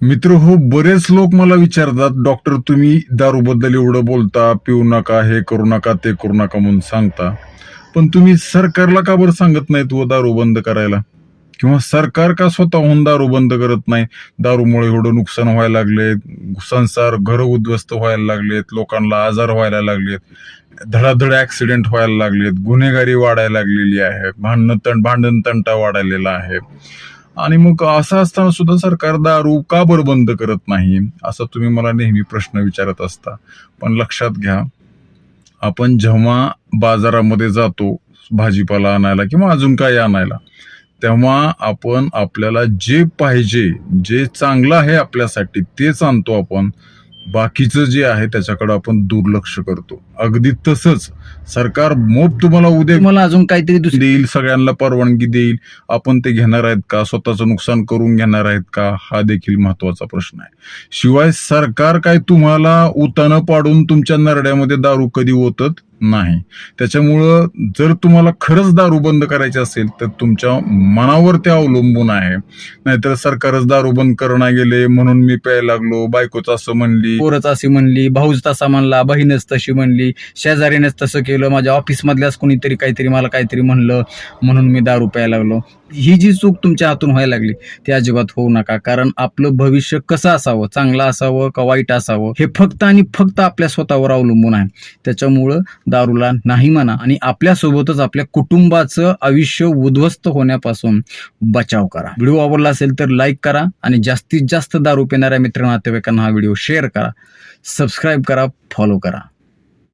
मित्र हो, बरेच लोक मला विचारतात, डॉक्टर तुम्ही दारूबद्दल एवढं बोलता, पिऊ नका, हे करू नका, ते करू नका म्हणून सांगता. पण तुम्ही सरकारला का बरं सांगत नाहीत व दारू बंद करायला? किंवा सरकार का स्वतःहून दारू बंद करत नाही? दारूमुळे एवढं नुकसान व्हायला लागले, संसार, घरं उद्ध्वस्त व्हायला लागलेत, लोकांना आजार व्हायला लागलेत, धडाधड ऍक्सिडेंट व्हायला लागलेत, गुन्हेगारी वाढायला लागलेली आहे, भांडण तंटा वाढलेला आहे. आणि मग असं असताना सुद्धा सरकार दारू का बरं बंद करत नाही, असं तुम्ही मला नेहमी प्रश्न विचारत असता. पण लक्षात घ्या, आपण जेव्हा बाजारामध्ये जातो भाजीपाला आणायला किंवा अजून काही आणायला, तेव्हा आपण आपल्याला जे पाहिजे, जे चांगलं आहे आपल्यासाठी तेच आणतो आपण. बाकीचं जे आहे त्याच्याकडे आपण दुर्लक्ष करतो. अगदी तसंच सरकार मोप तुम्हाला उद्या मला अजून काहीतरी दुसरी देईल, सगळ्यांना परवानगी देईल, आपण ते घेणार आहेत का, स्वतःचं नुकसान करून घेणार आहेत का, हा देखील महत्वाचा प्रश्न आहे. शिवाय सरकार काय तुम्हाला उतानं पाडून तुमच्या नरड्यामध्ये दारू कधी ओतत नाही. त्याच्यामुळं जर तुम्हाला खरंच दारू बंद करायची असेल तर तुमच्या मनावर ते अवलंबून आहे. नाहीतर सरकारच दारू बंद करणं गेले म्हणून मी प्यायला लागलो, बायकोच असं म्हणली, पोरच अशी म्हणली, भाऊच तसा म्हणला, बहीणच तशी म्हणली, शेजारीनेच तसं केलं, माझ्या ऑफिस मधल्याच कोणीतरी काहीतरी मला काहीतरी म्हणलं म्हणून मी दारू प्यायला लागलो. ही जी चूक तुमच्या हातून व्हायला लागली ती अजिबात होऊ नका. कारण आपलं भविष्य कसं असावं, चांगलं असावं का वाईट असावं, हे फक्त आणि फक्त आपल्या स्वतःवर अवलंबून आहे. त्याच्यामुळं दारूला नाही म्हणा आणि आपल्यासोबतच आपल्या कुटुंबाचं आयुष्य उद्ध्वस्त होण्यापासून बचाव करा. व्हिडिओ आवडला असेल तर लाईक करा आणि जास्तीत जास्त दारू पिणाऱ्या मित्र नातेवाईकांना हा व्हिडिओ शेअर करा, सबस्क्राईब करा, फॉलो करा.